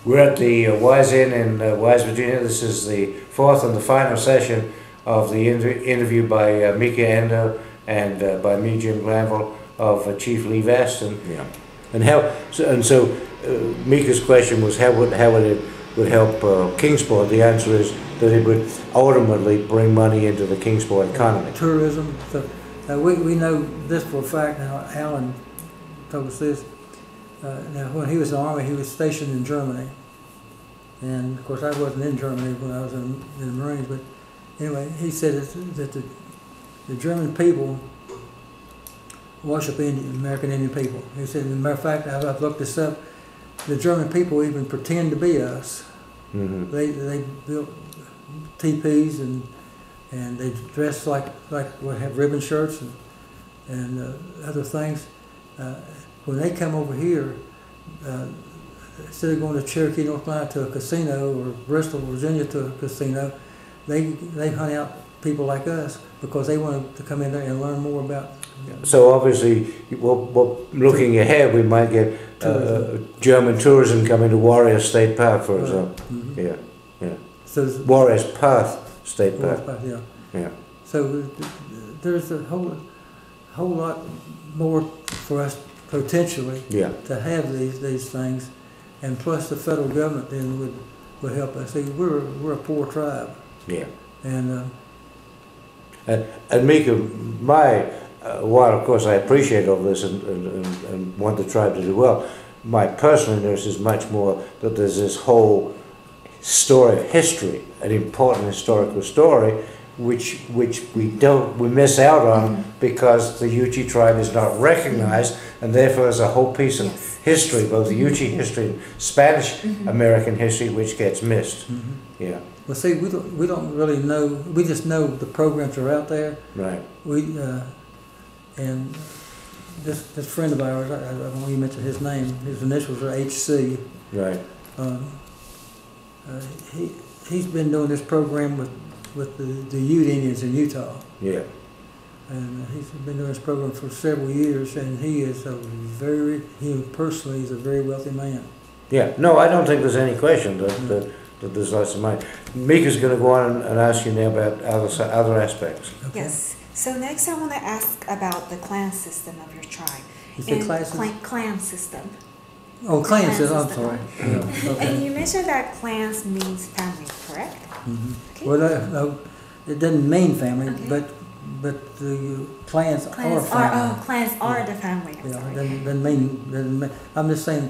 We're at the Wise Inn in Wise, Virginia. This is the fourth and the final session of the interview by Mika, Endo, and by me, Jim Glanville, of Chief Lee Vest. Yeah. And so Mika's question was how would it help Kingsport? The answer is that it would ultimately bring money into the Kingsport economy. Tourism. So, we know this for a fact now. Alan told us this. Now, when he was in the Army, he was stationed in Germany. And, of course, I wasn't in Germany when I was in the Marines. But anyway, he said that the German people worship American Indian people. He said, as a matter of fact, I've looked this up, the German people even pretend to be us. Mm-hmm. They built teepees and they dress like we have ribbon shirts and other things. When they come over here, instead of going to Cherokee, North Carolina to a casino, or Bristol, Virginia to a casino, they hunt out people like us because they want to come in there and learn more about. So obviously, well, looking ahead, we might get German tourism coming to Warriors State Park, for example. Mm-hmm. Yeah. So Warriors Path State Park. Yeah. So there's a whole lot more for us potentially to have these things, and plus the federal government then would help us. See, we're a poor tribe. Yeah. And Mika, while of course I appreciate all this and want the tribe to do well, my personal interest is much more that there's this whole story of history, an important historical story, which we miss out on because the Yuchi tribe is not recognized, and therefore there's a whole piece of history, both the Yuchi history and Spanish American history, which gets missed. Mm-hmm. Yeah. Well, see, we don't really know. We just know the programs are out there. Right. And this friend of ours, I don't want you to mention his name. His initials are HC. Right. He's been doing this program with the Ute Indians in Utah. Yeah. And he's been doing this program for several years, and he personally is a very wealthy man. Yeah. No, I don't think there's any question that there's lots of money. Mika's going to go on and ask you now about other aspects. Okay. Yes. So next I want to ask about the clan system of your tribe. You said clan system. Oh, clan system, I'm sorry. Yeah, okay. And you mentioned that clans means family, correct? Mm-hmm. Okay. Well, no, it doesn't mean family, but the clans are family. Clans are the family. Doesn't mean. I'm just saying,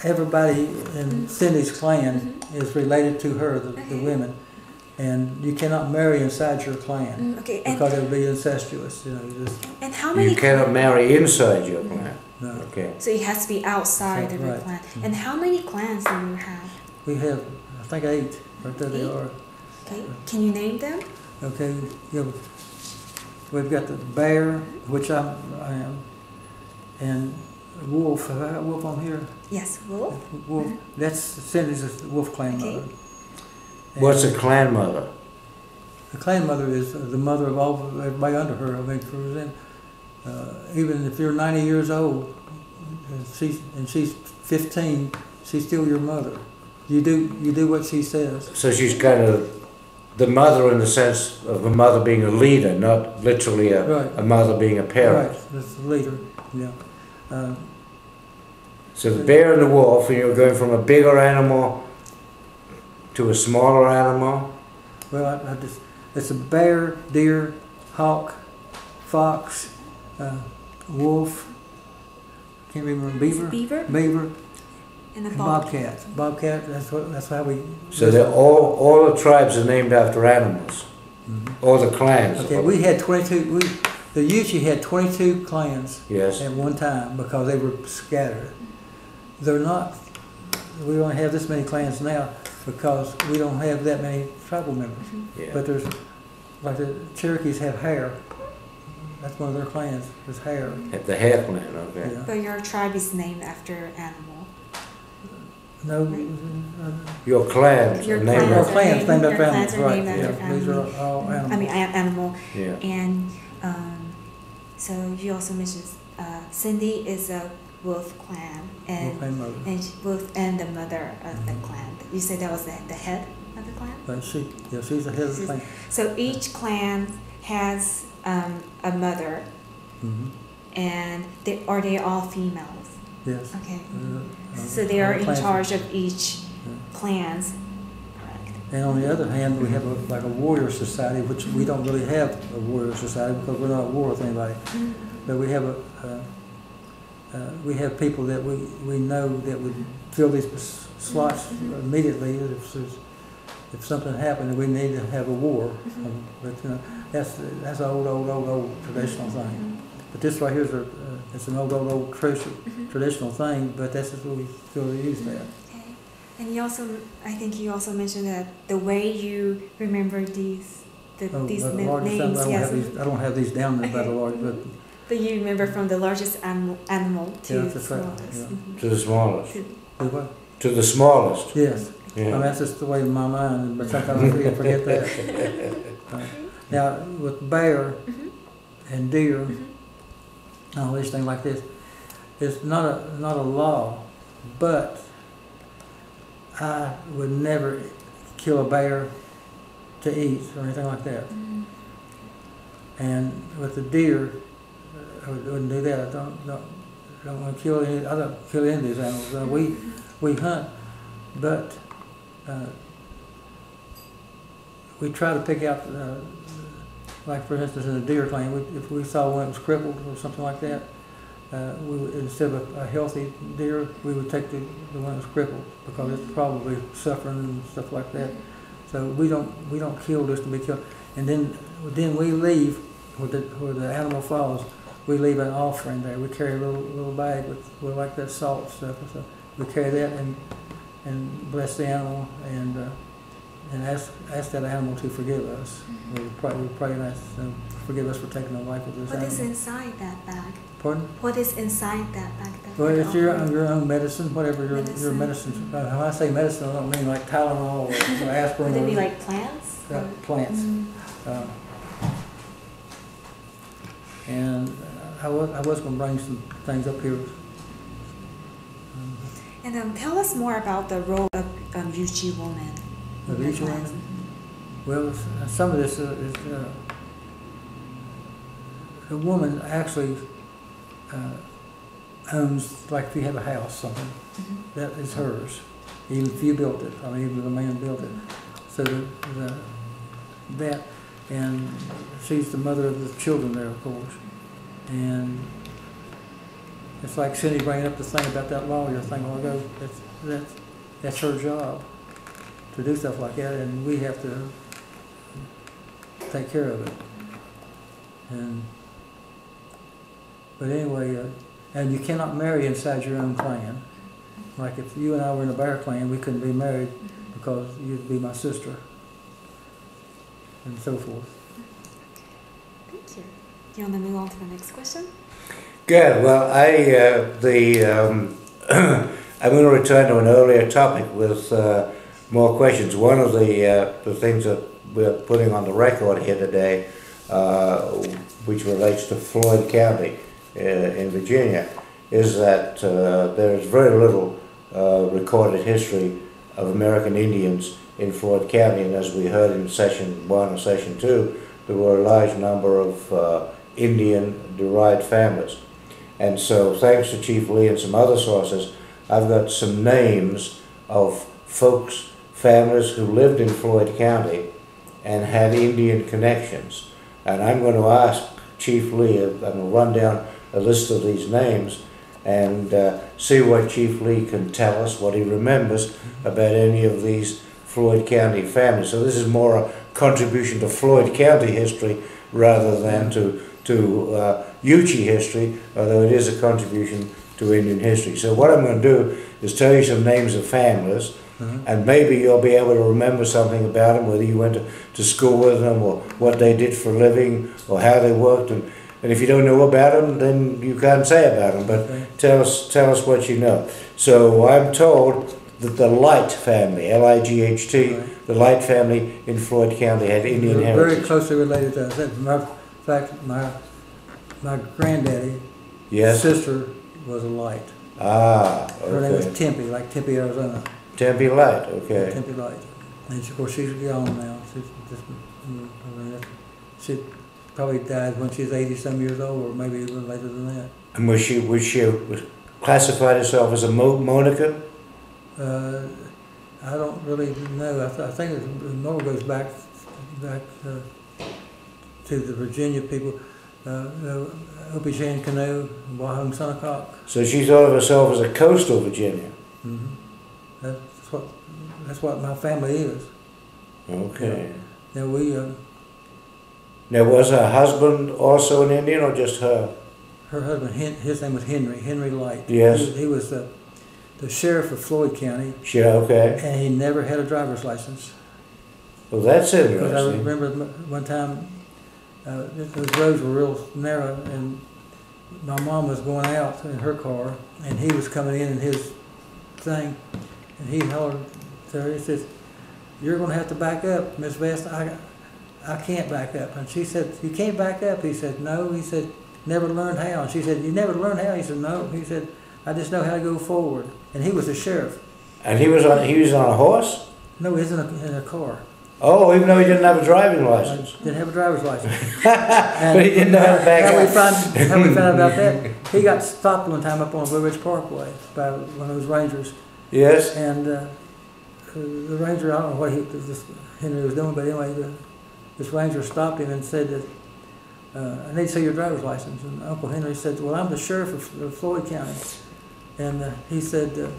everybody in Cindy's clan is related to her, the women, and you cannot marry inside your clan because it would be incestuous. And how many? You cannot marry inside your clan. No. Okay. So it has to be outside of your clan. And how many clans do you have? We have, I think, 8. Right there they are. Okay. Can you name them? Okay. Yeah. We've got the Bear, which I am, and Wolf. Have I got Wolf on here? Yes, Wolf. Wolf. That's Cindy's Wolf clan mother. What's a clan mother? The clan mother is the mother of everybody under her. I mean, for example, even if you're 90 years old and she's 15, she's still your mother. You do what she says. So she's kind of the mother in the sense of a mother being a leader, not literally a mother being a parent. Right, that's the leader. Yeah. So the bear and the wolf, and you're going from a bigger animal to a smaller animal? Well, it's a bear, deer, hawk, fox, wolf, can't remember, beaver, and a bobcat. Bobcat, that's how we... So they're all the tribes are named after animals? Mm-hmm. All the clans? Okay, we had 22, the Yuchi had 22 clans at one time because they were scattered. They're not, we only have this many clans now because we don't have that many tribal members. Yeah. But there's, like the Cherokees have Hare. That's one of their clans, is Hare. The Hare clan, okay. Yeah. But your tribe is named after animal. No. Your clans are named after animals. Right, yeah. These are all animals. I mean, animal. Yeah. And so you also mentioned Cindy is a Wolf clan Wolf and mother. Wolf and the mother of the clan. You said that was the head of the clan? But she's the head of the clan. So each clan has a mother, and are they all females? Yes. Okay. So they are in charge of each clans. And on the other hand, we have like a warrior society, which we don't really have a warrior society because we're not at war with anybody. But we have people that we know that would fill these slots immediately if something happened and we need to have a war. But that's an old traditional thing. But this right here is it's an old traditional thing. But that's just what we still use that. And I think you also mentioned that the way you remember these names. Yes. I don't have these down there by the large, but you remember from the largest animal to the smallest. To the smallest. To the smallest. Yes. Yeah. I mean, that's just the way in my mind, but sometimes I forget that. Now, with bear and deer, and all these things like this, it's not a law, but I would never kill a bear to eat or anything like that. And with the deer, I wouldn't do that. I don't want to kill any. I don't kill any of these animals. We hunt, but we try to pick out, like for instance, in a deer clan, if we saw one that was crippled or something like that, we would, instead of a healthy deer, we would take the one that's crippled because it's probably suffering and stuff like that. So we don't kill just to be killed. And then we leave where the animal falls. We leave an offering there. We carry a little bag with like that salt stuff. So we carry that and bless the animal and ask that animal to forgive us. We pray and ask them to forgive us for taking the life of this animal. What is inside that bag? Pardon? What is inside that bag? Well, it's your own medicine, whatever your medicine. When I say medicine, I don't mean like Tylenol or aspirin. Would it be like plants? Plants. And I was going to bring some things up here. And tell us more about the role of Yuchi woman. The Yuchi woman? Well, some of this is the woman actually owns, like if you have a house, something, that is hers. Even if you built it, I mean, even if the man built it. So that, and she's the mother of the children there, of course. And it's like Cindy bringing up the thing about that lawyer thing a while ago. That's her job to do stuff like that, and we have to take care of it. But anyway, and you cannot marry inside your own clan. Like if you and I were in a bear clan, we couldn't be married because you'd be my sister, and so forth. Thank you. Do you want to move on to the next question? Good. Well, I'm going to return to an earlier topic with more questions. One of the things that we're putting on the record here today, which relates to Floyd County in Virginia, is that there is very little recorded history of American Indians in Floyd County, and as we heard in session 1 or session 2, there were a large number of Indian-derived families. And so, thanks to Chief Lee and some other sources, I've got some names of folks, families who lived in Floyd County and had Indian connections. And I'm going to ask Chief Lee, I'm going to run down a list of these names and see what Chief Lee can tell us, what he remembers about any of these Floyd County families. So this is more a contribution to Floyd County history rather than to Yuchi history, although it is a contribution to Indian history. So what I'm going to do is tell you some names of families, and maybe you'll be able to remember something about them, whether you went to school with them, or what they did for a living, or how they worked. And if you don't know about them, then you can't say about them, but tell us what you know. So I'm told that the Light family, L-I-G-H-T, the Light family in Floyd County had Indian heritage. Very closely related to us. In fact, my granddaddy, sister was a Light. Ah, Her name was okay. Tempe, like Tempe, Arizona. Tempe Light, okay. Tempe Light. And of course she's gone now. She probably died when she was 80-some years old, or maybe even later than that. And was she classified herself as a Monica? I don't really know. I think it more goes back to the Virginia people. Opie Canoe, Wahong Sunnacock. So she thought of herself as a coastal Virginia. Mm-hmm. That's what my family is. Okay. Now we. Now was her husband also an Indian or just her? Her husband, his name was Henry Light. Yes. He was the sheriff of Floyd County. Yeah, okay. And he never had a driver's license. Well, that's Because I interesting. remember one time, those roads were real narrow, and my mom was going out in her car, and he was coming in his thing, and he hollered to her, he says, "You're going to have to back up, Miss Vest. I can't back up." And she said, "You can't back up?" He said, "No." He said, "Never learned how." And she said, "You never learned how?" He said, "No." He said, "I just know how to go forward." And he was a sheriff. And he was on a horse? No, he was in a car. Oh, even though he didn't have a driving license. Didn't have a driver's license. But he didn't know how to back how up. How we found out about that? He got stopped one time up on Blue Ridge Parkway by one of those rangers. Yes. And the ranger, I don't know what this Henry was doing, but anyway, this ranger stopped him and said that, "I need to see your driver's license." And Uncle Henry said, "Well, I'm the sheriff of Floyd County." And he said, the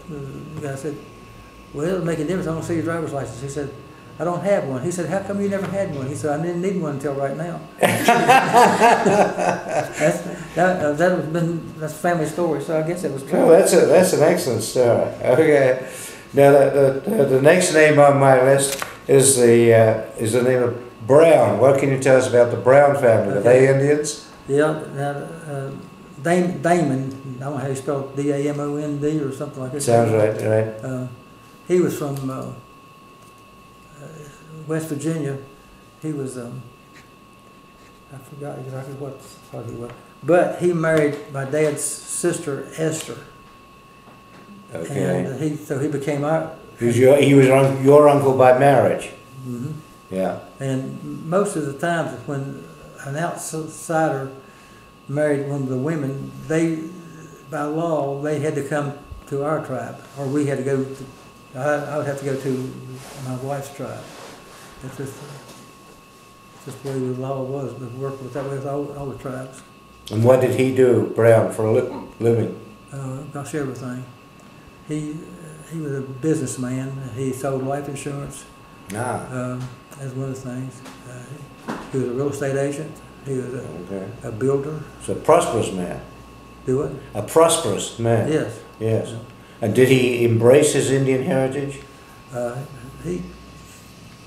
guy said, "Well, it doesn't make a difference. I don't see your driver's license." He said, "I don't have one." He said, "How come you never had one?" He said, "I didn't need one until right now." That's a family story, so I guess it was true. Oh, that's an excellent story. Okay. Now the next name on my list is the name of Brown. What can you tell us about the Brown family? Are they Indians? Yeah. Now, Damon. I don't know how you spell it, Damond or something like that. Sounds right. He was from West Virginia. He was, I forgot exactly what he was. But he married my dad's sister, Esther. Okay. And he became our... He was your uncle by marriage. Mm-hmm. Yeah. And most of the times when an outsider married one of the women, by law, they had to come to our tribe, or we had to go to, I would have to go to my wife's tribe. It's just the way the law was, but worked with that way with all the tribes. And what did he do, Brown, for a living? Gosh, everything. He was a businessman. He sold life insurance. As one of the things. He was a real estate agent. He was a builder. So a prosperous man. Do it? A prosperous man. Yes. Yes. Yeah. And did he embrace his Indian heritage? He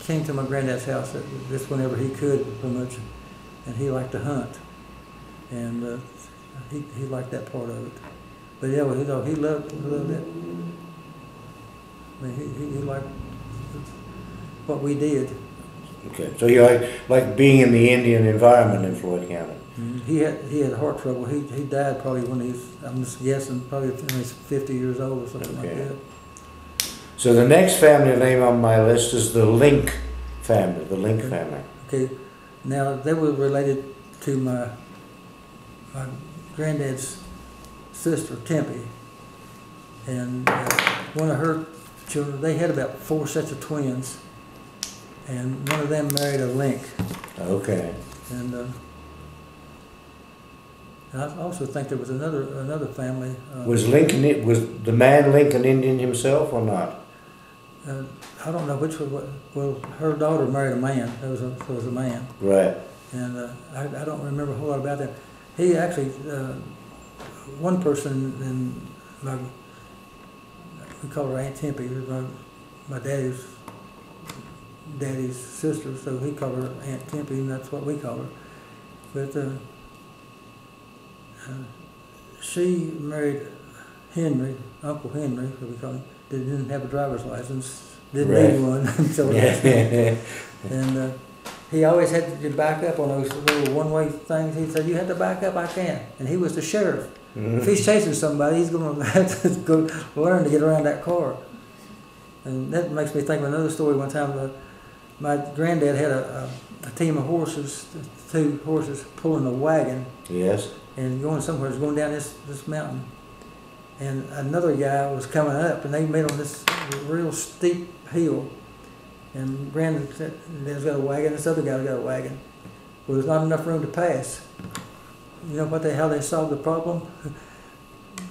came to my granddad's house just whenever he could, pretty much, and he liked to hunt, and he liked that part of it. But yeah, he loved it. I mean, he liked what we did. Okay, so you like being in the Indian environment in Floyd County. Mm-hmm. He had heart trouble. He died probably when he was, I'm just guessing, probably when he was 50 years old or something like that. So the next family name on my list is the Link family, the Link family. Okay, now they were related to my granddad's sister, Tempe, and one of her children, they had about 4 sets of twins, and one of them married a Link. Okay. And I also think there was another family. Was the man Link an Indian himself or not? I don't know which was. Well, her daughter married a man. There was a man. Right. And I don't remember a whole lot about that. He actually, one person in we call her Aunt Tempe, my daddy's sister, so he called her Aunt Tempe, and that's what we call her. But she married Henry, Uncle Henry, what we call him, that didn't have a driver's license, didn't need one until and he always had to back up on those little one-way things. He said, "You had to back up, I can't." And he was the sheriff. If he's chasing somebody, he's going to have to go learn to get around that car. And that makes me think of another story. One time, my granddad had a team of horses, 2 horses pulling a wagon. Yes. And going somewhere, was going down this mountain. And another guy was coming up, and they met on this real steep hill. And Granddad's got a wagon, this other guy's got a wagon. Well, there's not enough room to pass. You know how they solved the problem?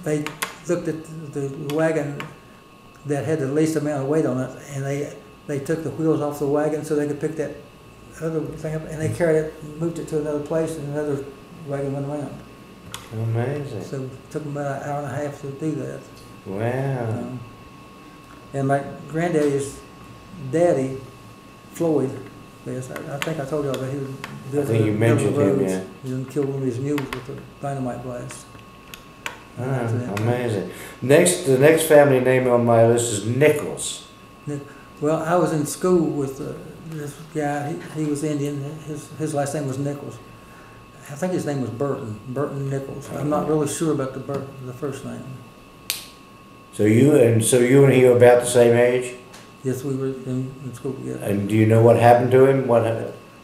They looked at the wagon that had the least amount of weight on it, and they took the wheels off the wagon so they could pick that other thing up, and they carried it, moved it to another place, and another wagon went around. Amazing. So it took them about an hour and a half to do that. Wow. And my granddaddy's daddy, Floyd, yes, I think I told y'all that he was I think you mentioned him, yeah. He killed one of his mules with a dynamite blast. Amazing. The next family name on my list is Nichols. Well, I was in school with this guy. He was Indian. His last name was Nichols. I think his name was Burton Nichols. I'm not really sure about the first name. So you and he were about the same age? Yes, we were in school together. And do you know what happened to him?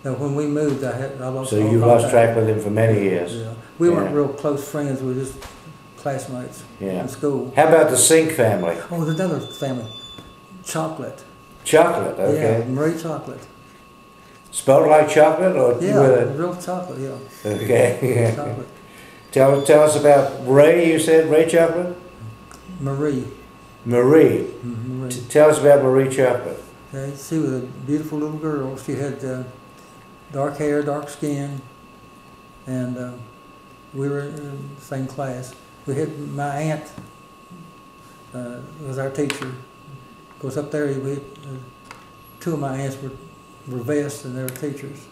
Now, when we moved, I lost. So you lost track with him for many years. Yeah, we weren't real close friends. We were just classmates in school. How about the Sink family? Oh, there's another family, Chocolate. Chocolate, okay. Yeah, Marie Chocolate. Spelled like chocolate, or real chocolate. Yeah. Okay. Yeah. Chocolate. Tell us about Ray. You said Ray Chocolate. Marie. Marie. Mm-hmm, Marie. Tell us about Marie Chocolate. Okay, she was a beautiful little girl. She had dark hair, dark skin, and we were in the same class. We had my aunt was our teacher. Of course, up there, we had, 2 of my aunts were vests, and they were teachers.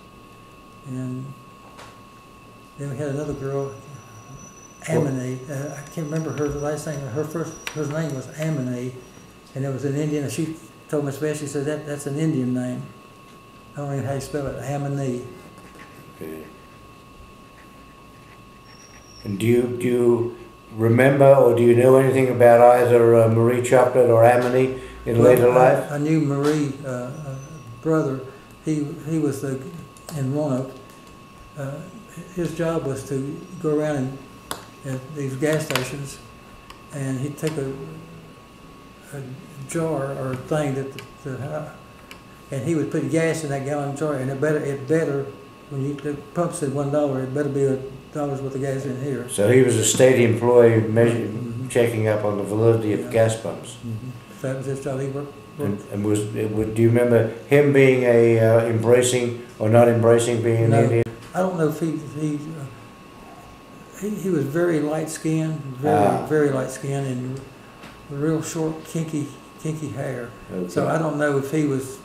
And then we had another girl, Amini. I can't remember her last name. Her name was Amini, and it was an Indian. And she told Miss Beth, she said that's an Indian name. I don't even know how you spell it. Amini. Okay. And do you remember, or do you know anything about either Marie Chocolate or Amini in later life? I knew Marie, brother. He was in Roanoke. His job was to go around at these gas stations, and he'd take a jar or a thing and he would put gas in that gallon jar, and it better when the pump said $1, it better be $1 worth of gas in here. So he was a state employee checking up on the validity of gas pumps. Mm-hmm. That was his job. He worked. Do you remember him being embracing or not embracing being an Indian? I don't know if he was very light skinned, very light skinned, and real short, kinky hair. Okay. So I don't know if he was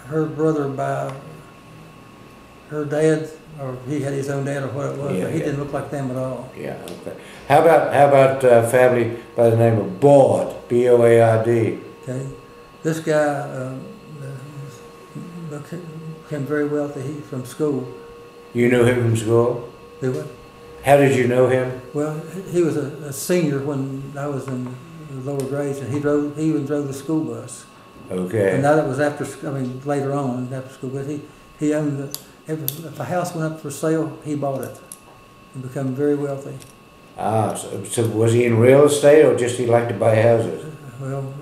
her brother by her dad, or if he had his own dad, or what it was. But he didn't look like them at all. Yeah. Okay. How about family by the name of Baud? B-O-A-R-D. Okay. This guy became very wealthy from school. You knew him from school? Do what? How did you know him? Well, he was a senior when I was in the lower grades, and he even drove the school bus. Okay. And now that was later on after school, but he owned if a house went up for sale, he bought it and became very wealthy. So was he in real estate, or just he liked to buy houses? Well,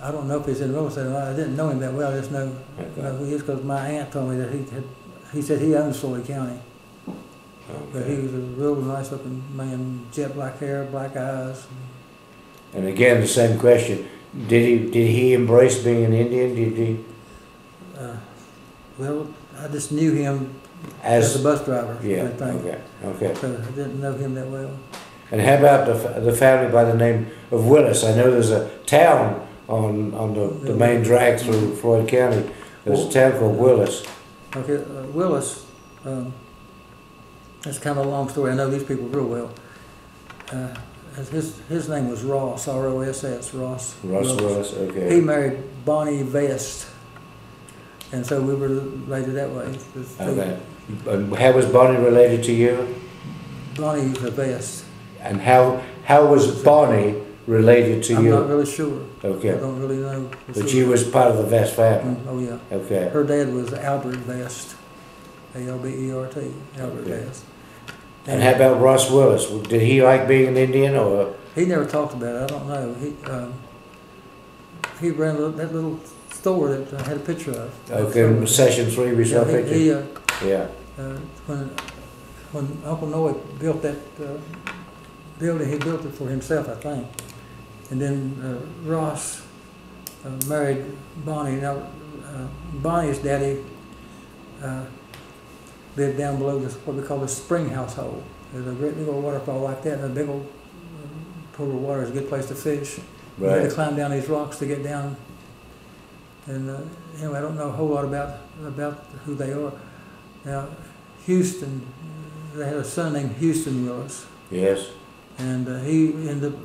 I don't know if he's in real estate or not. I didn't know him that well. I just know who he is because my aunt told me that he said he owned Floyd County. Okay. But he was a real nice looking man, jet black hair, black eyes. And again, the same question. Did he embrace being an Indian? Did he? Well, I just knew him as a bus driver. Yeah, I think. Okay. So I didn't know him that well. And how about the family by the name of Willis? I know there's a town on the main drag through Floyd County. There's a town called Willis. Okay, Willis, that's kind of a long story. I know these people real well. His name was Ross, R-O-S-S, Ross. Ross Willis, okay. He married Bonnie Vest, and so we were related that way. Okay. And how was Bonnie related to you? Bonnie used a vest. And how was Bonnie related to I'm you? not really sure. Okay. I don't really know. But she was part of the Vest family? Oh, yeah. Okay. Her dad was Albert Vest, Albert, Albert Okay. Vest. And how about Ross Willis? Did he like being an Indian, or? He never talked about it. I don't know. He ran that little store that I had a picture of. Okay, session 3 we saw a picture? Yeah. Yeah. When Uncle Noah built that building, he built it for himself, I think. And then Ross married Bonnie. Now, Bonnie's daddy lived down below this, what we call the spring household. There's a great big old waterfall like that, and a big old pool of water is a good place to fish. Right. You had to climb down these rocks to get down. And anyway, I don't know a whole lot about who they are. Now, Houston, they had a son named Houston Willis. Yes. And he ended up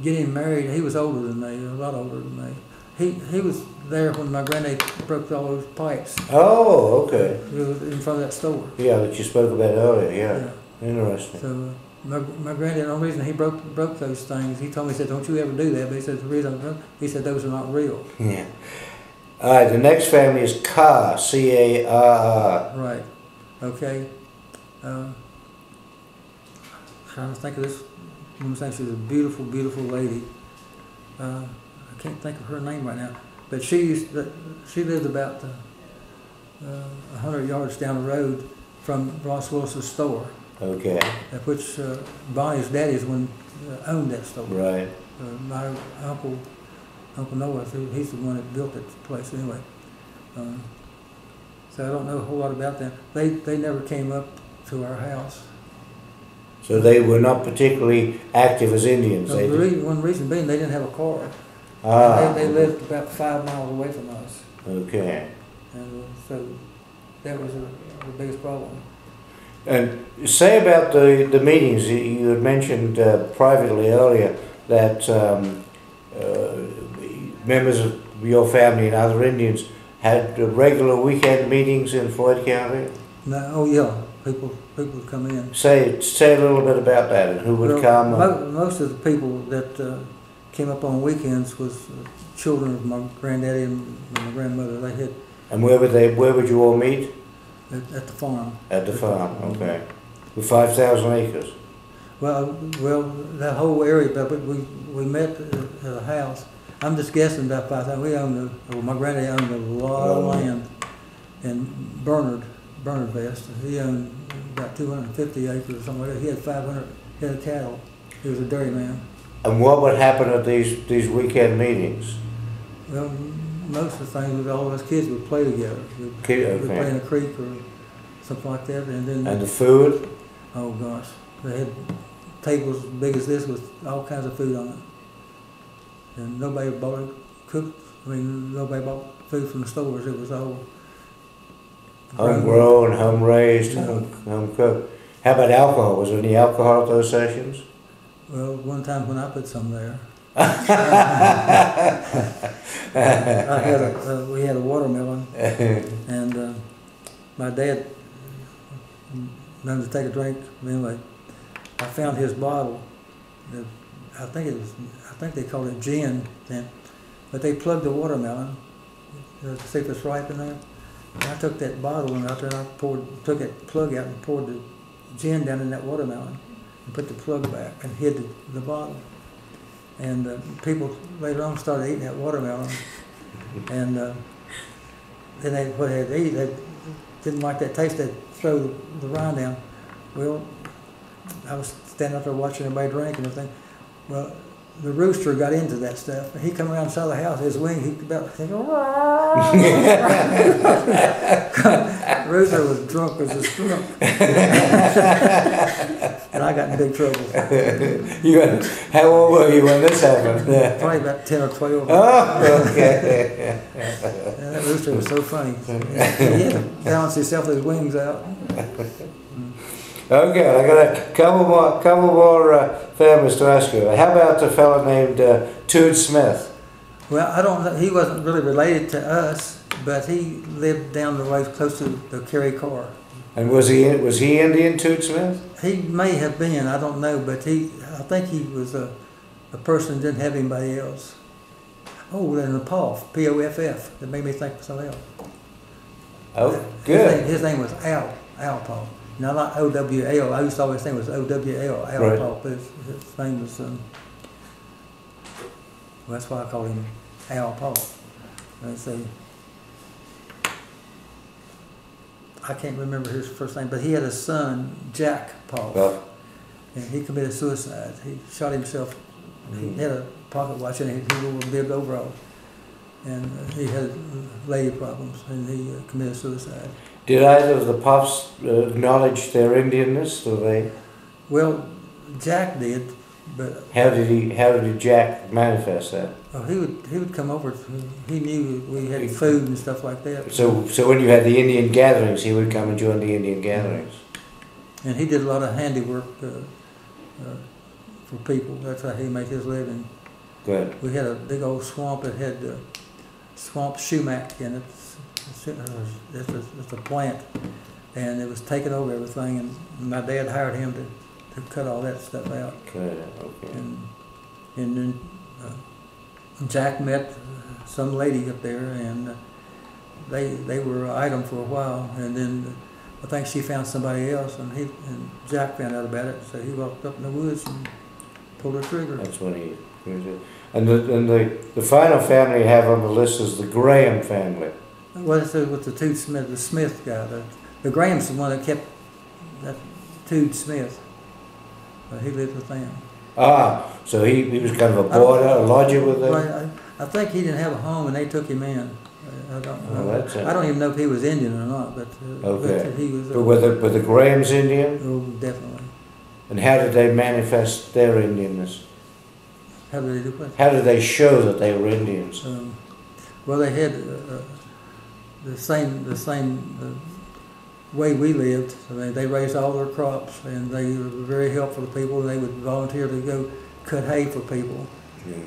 getting married. He was older than me, a lot older than me. He was there when my granddad broke all those pipes. Oh, okay. He was in front of that store. Yeah, that you spoke about earlier, yeah. Interesting. So my granddad, the only reason he broke those things, he told me, he said, don't you ever do that. But he said, the reason he said those are not real. Yeah. All right, the next family is Carr, C-A-R-R. Right. Okay. Trying to think of this woman's name. She was a beautiful, beautiful lady. I can't think of her name right now, but she lived about 100 yards down the road from Ross Willis's store. Okay. Which Bonnie's daddy's one owned that store. Right. My Uncle Noah, he's the one that built that place anyway. So I don't know a whole lot about them. They never came up to our house. So they were not particularly active as Indians? No, one reason being they didn't have a car. Ah. They lived about 5 miles away from us. Okay. And so that was the biggest problem. And say about the meetings, you had mentioned privately earlier that members of your family and other Indians had regular weekend meetings in Floyd County? No, oh yeah, people would come in. Say a little bit about that and who would come. Most of the people that came up on weekends was children of my granddaddy and my grandmother. They had. And where would you all meet? At the farm. At the farm, okay. With 5,000 acres? Well, that whole area, but we met at a house. I'm just guessing about 5,000. We owned my granddad owned a lot of land in Bernard Vest. He owned about 250 acres or something like that. He had 500 head of cattle. He was a dairyman. And what would happen at these weekend meetings? Well, most of the things was all of us kids would play together. We'd play in a creek or something like that. And the food? Oh gosh, they had tables as big as this with all kinds of food on it. And nobody nobody bought food from the stores. It was all homegrown, home raised, home cooked. How about alcohol? Was there any alcohol at those sessions? Well, one time when I put some there. We had a watermelon, and my dad wanted to take a drink. Anyway, I found his bottle. I think they called it gin then, but they plugged the watermelon to see if it's ripe in there. And I took that bottle and out there, I took that plug out and poured the gin down in that watermelon, and put the plug back and hid the bottle. And people later on started eating that watermelon, and then what they had to eat, they didn't like that taste. They'd throw the rind down. Well, I was standing up there watching everybody drink and everything. Well, the rooster got into that stuff. He come around inside the house, his wing, he about rooster was drunk as a skunk. And I got in big trouble. How old were you when this happened? Probably about 10 or 12. Oh, okay. And that rooster was so funny. He had to balance himself with his wings out. Okay, I got a couple more families to ask you. How about a fellow named Tood Smith? Well, I don't know. He wasn't really related to us, but he lived down the way close to the Kerry car. And was he Indian, Toot Smith? He may have been, I don't know, but I think he was a person that didn't have anybody else. Oh, then the Poff, P-O-F-F, that made me think of something else. Oh, good. His name was Al Poff. Now, not O-W-L. I used to always think it was O-W-L, Al Right. Poff. His name was, well, that's why I call him Al Poff. Let's see. I can't remember his first name, but he had a son, Jack Poff. Well, And he committed suicide. He shot himself. He had a pocket watch and he wore big overalls. And he had lady problems and he committed suicide. did either of the Puffs acknowledge their Indianness, or they? Well, Jack did, but How did Jack manifest that? he would come over. He knew we had food and stuff like that. So when you had the Indian gatherings, he would come and join the Indian gatherings. And he did a lot of handiwork for people. That's how he made his living. Good. We had a big old swamp that had swamp sumac in it. It's a plant, and it was taking over everything. And my dad hired him to cut all that stuff out. Good. Okay. And then Jack met some lady up there, and they were an item for a while. And then I think she found somebody else, and Jack found out about it. So he walked up in the woods and pulled the trigger. That's when he. And the final family you have on the list is the Graham family. Well, it's with the Toot Smith, the Smith guy. The Graham's the one that kept that Toot Smith. He lived with them. Ah, so he was kind of a boarder, a lodger with them? Well, I think he didn't have a home and they took him in. I don't know. Oh, that's I don't even know if he was Indian or not, but, okay. But he was. But were the Grahams Indian? Oh, definitely. And how did they manifest their Indianness? How did they do what? How did they show that they were Indians? Well, they had the same way we lived. I mean, they raised all their crops, and they were very helpful to people. They would volunteer to go cut hay for people,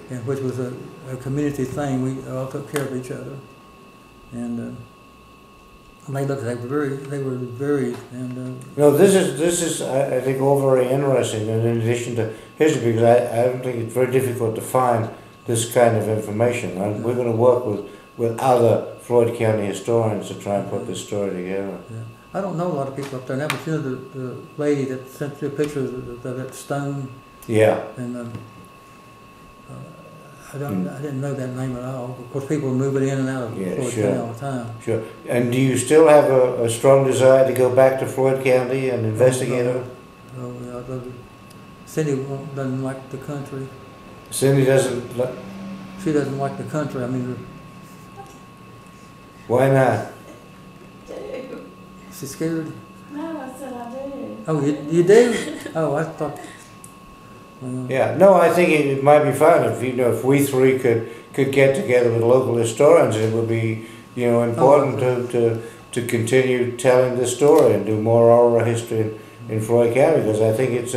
and which was a community thing. We all took care of each other, and they were very, and. No, this is I think all very interesting, and in addition to history, because I don't think it's very difficult to find this kind of information. And we're going to work with other Floyd County historians to try and put this story together. Yeah. I don't know a lot of people up there now, but you know the lady that sent you a picture of that stone. Yeah. And I didn't know that name at all. Of course, people are moving in and out of Floyd County all the time. Sure. And do you still have a strong desire to go back to Floyd County and investigate it? Oh, yeah. Cindy doesn't like the country. Cindy doesn't. She doesn't like the country. I mean. Why not? She's scared? No, I said I do. Oh, you do? Oh, I thought. Yeah, no, I think it might be fun if we three could get together with local historians. It would be important to continue telling the story and do more oral history in Floyd County, because I think it's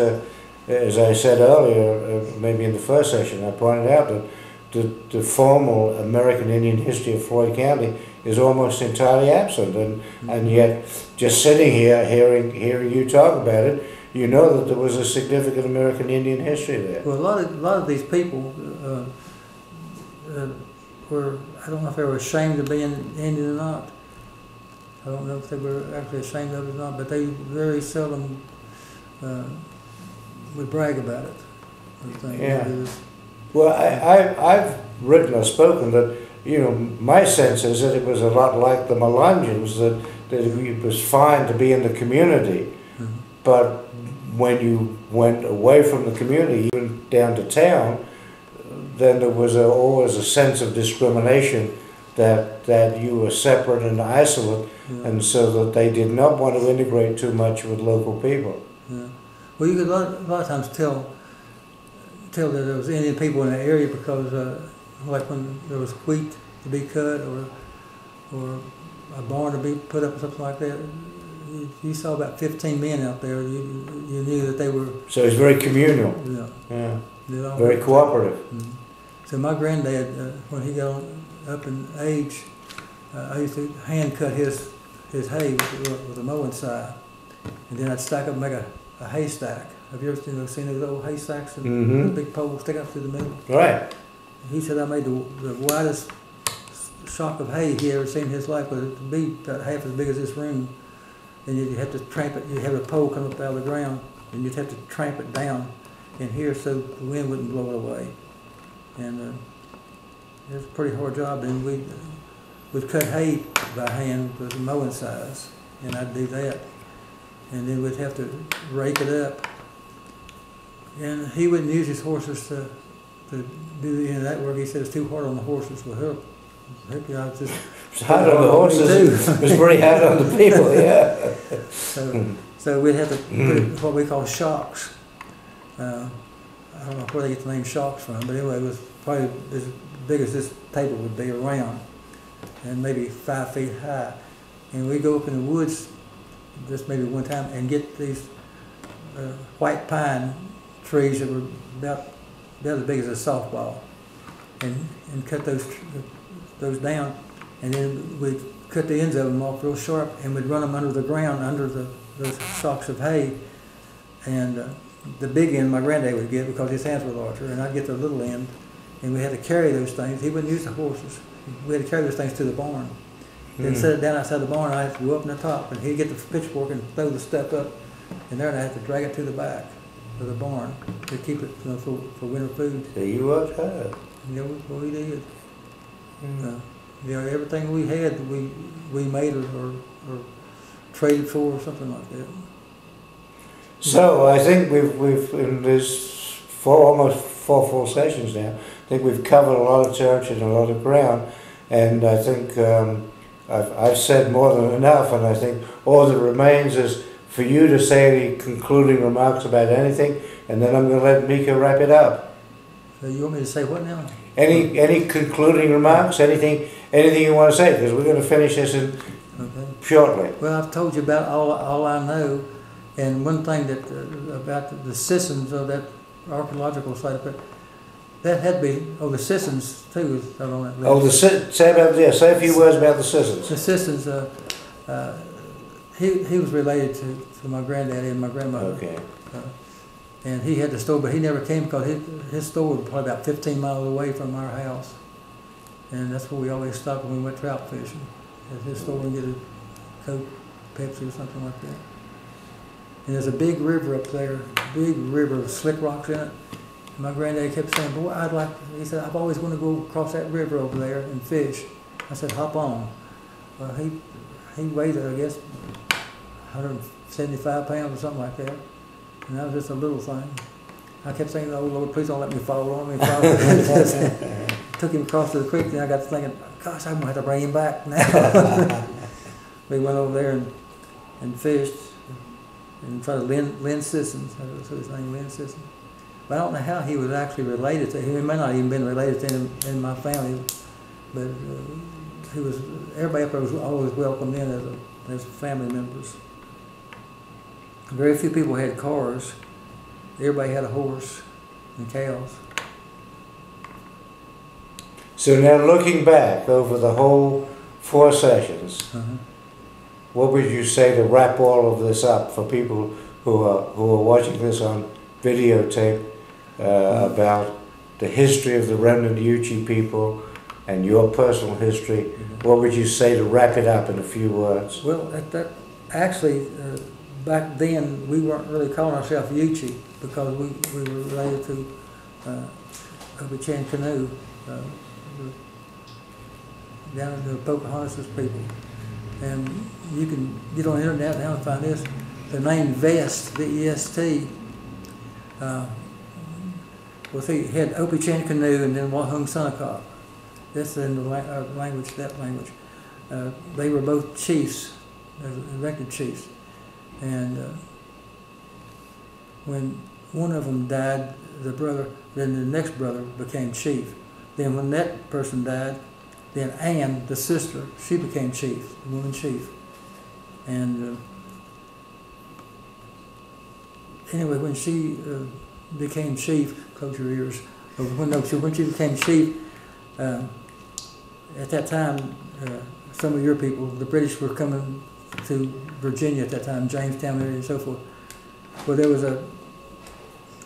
as I said earlier, maybe in the first session, I pointed out that the formal American Indian history of Floyd County is almost entirely absent, and yet just sitting here hearing you talk about it, you know that there was a significant American Indian history there. Well, a lot of these people were, I don't know if they were ashamed of being Indian or not. I don't know if they were actually ashamed of it or not, but they very seldom would brag about it. Yeah. Well, I've written or spoken that, my sense is that it was a lot like the Melungeons, that it was fine to be in the community, but when you went away from the community, even down to town, then there was always a sense of discrimination that you were separate and isolate, and so that they did not want to integrate too much with local people. Yeah. Well, you could a lot of times tell that there was Indian people in the area because, like when there was wheat to be cut or a barn to be put up or something like that, you saw about 15 men out there. You knew that they were. So it's very communal. Yeah. Very cooperative. Mm-hmm. So my granddad, when he got up in age, I used to hand cut his his hay with a mowing scythe, and then I'd stack up and make a haystack. Have you ever seen those old haystacks and those big poles stick up through the middle? Right. He said I made the widest shock of hay he ever seen in his life, but it would be about half as big as this room. And you'd have to tramp it. You'd have a pole come up out of the ground, and you'd have to tramp it down in here so the wind wouldn't blow it away. And it was a pretty hard job. And we'd cut hay by hand with a mowing scythe, and I'd do that. And then we'd have to rake it up. And he wouldn't use his horses to do any of that work. He said it's too hard on the horses. Well, he'll just it's hard on the horses. It's pretty hard on the people, yeah. So we'd have to put what we call shocks. I don't know where they get the name shocks from, but anyway, it was probably as big as this table would be around, and maybe 5 feet high. And we'd go up in the woods, just maybe one time, and get these white pine trees that were about as big as a softball, and cut those down, and then we'd cut the ends of them off real sharp, and we'd run them under the ground, under those shocks of hay. And the big end my granddad would get because his hands were larger, and I'd get the little end, and we had to carry those things. He wouldn't use the horses. We had to carry those things to the barn. Then set it down outside the barn, I had to go up in the top, and he'd get the pitchfork and throw the stuff up, and there, and I had to drag it to the back of the barn to keep it for winter food. So you worked hard. Yeah, we did. Everything we had, we made or traded for or something like that. So I think we've in this almost four full sessions now, I think we've covered a lot of territory and a lot of ground, and I think I've said more than enough, and I think all that remains is for you to say any concluding remarks about anything, and then I'm going to let Mika wrap it up. So you want me to say what now? Any concluding remarks? Anything you want to say? Because we're going to finish this shortly. Well, I've told you about all I know, and one thing that about the systems of that archaeological site, but that had to be the systems too. Is on that list. Say a few words about the Sissons. The Sissons, he was related to my granddaddy and my grandmother. Okay. And he had the store, but he never came because his store was probably about 15 miles away from our house. And that's where we always stopped when we went trout fishing. At his store and get a Coke, Pepsi or something like that. And there's a big river up there, big river with slick rocks in it. And my granddad kept saying, boy, he said, I've always wanted to go across that river over there and fish. I said, hop on. Well, he weighed, I guess, 175 pounds or something like that. And that was just a little thing. I kept saying, oh Lord, please don't let me fall on me. Took him across to the creek, and I got to thinking, gosh, I'm going to have to bring him back now. We went over there and fished in front of Lynn Sissons. That's his name, Lynn Sissons. But I don't know how he was actually related to him. He may not even been related to him in my family, but everybody up there was always welcomed in as family members. Very few people had cars. Everybody had a horse and cows. So now looking back over the whole 4 sessions, what would you say to wrap all of this up for people who are watching this on videotape about the history of the Remnant Yuchi people and your personal history? What would you say to wrap it up in a few words? Well, actually, back then we weren't really calling ourselves Yuchi because we were related to Obichan Canoe, down in the Pocahontas people. And you can get on the internet now and find this. The name Vest, V-E-S-T, he had Obichan Canoe and then Wahung Sunakop. That's in the language, that language. They were both chiefs, elected chiefs. And when one of them died, the brother, then the next brother became chief. Then when that person died, then Anne, the sister, she became chief, the woman chief. And anyway, when she became chief, close your ears, when she became chief, at that time, some of your people, the British were coming to Virginia at that time, Jamestown area and so forth. Well, there was the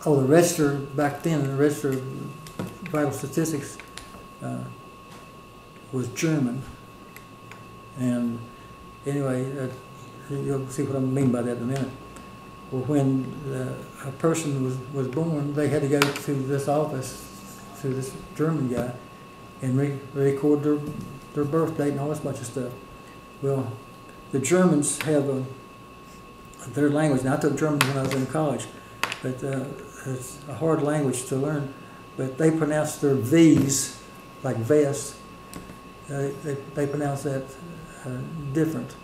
register back then, the register of vital statistics was German. And anyway, you'll see what I mean by that in a minute. Well, when a person was born, they had to go to this office, to this German guy, and record their birth date and all this bunch of stuff. Well, the Germans have their language. Now, I took German when I was in college, but it's a hard language to learn. But they pronounce their V's like vest. They pronounce that different,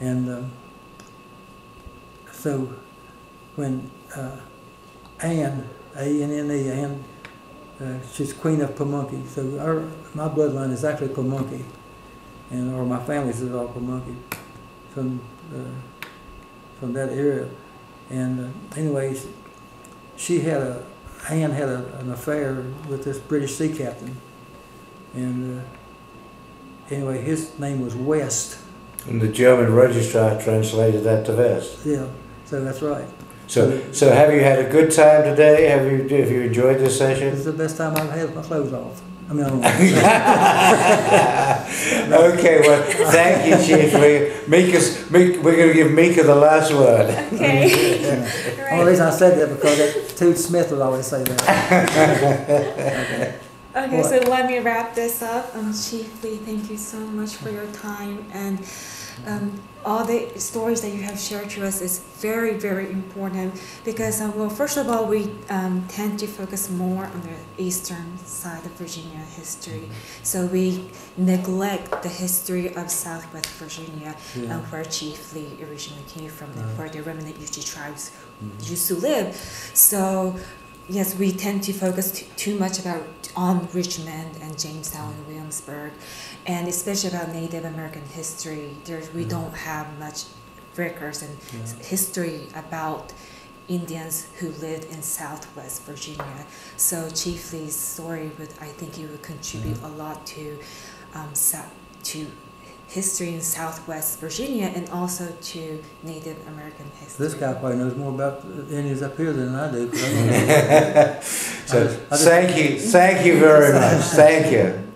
and so when Anne, A-N-N-E, Anne, she's Queen of Pamunkey. So my bloodline is actually Pamunkey, or my family's is all Pamunkey from that area. And anyway, Anne had an affair with this British sea captain, and anyway, his name was West. And the German registrar translated that to West. Yeah, so that's right. So have you had a good time today? Have you enjoyed this session? This is the best time I've had with my clothes off. I mean, I don't know. Okay, well, thank you, Chief. We're going to give Mika the last word. Okay. Yeah. Right. The only reason I said that because Toot Smith would always say that. Okay, so let me wrap this up. Chief Lee, thank you so much for your time, and all the stories that you have shared to us is very, very important because, well, first of all, we tend to focus more on the eastern side of Virginia history. So we neglect the history of Southwest Virginia, where Chief Lee originally came from, where the Remnant Yuchi tribes used to live. So yes, we tend to focus too much on Richmond and Jamestown and Williamsburg, and especially about Native American history. We don't have much records and history about Indians who lived in Southwest Virginia. So Chief Lee's story I think it would contribute a lot to history in Southwest Virginia and also to Native American history. This guy probably knows more about Indians up here than I do. So thank you very much. Thank you.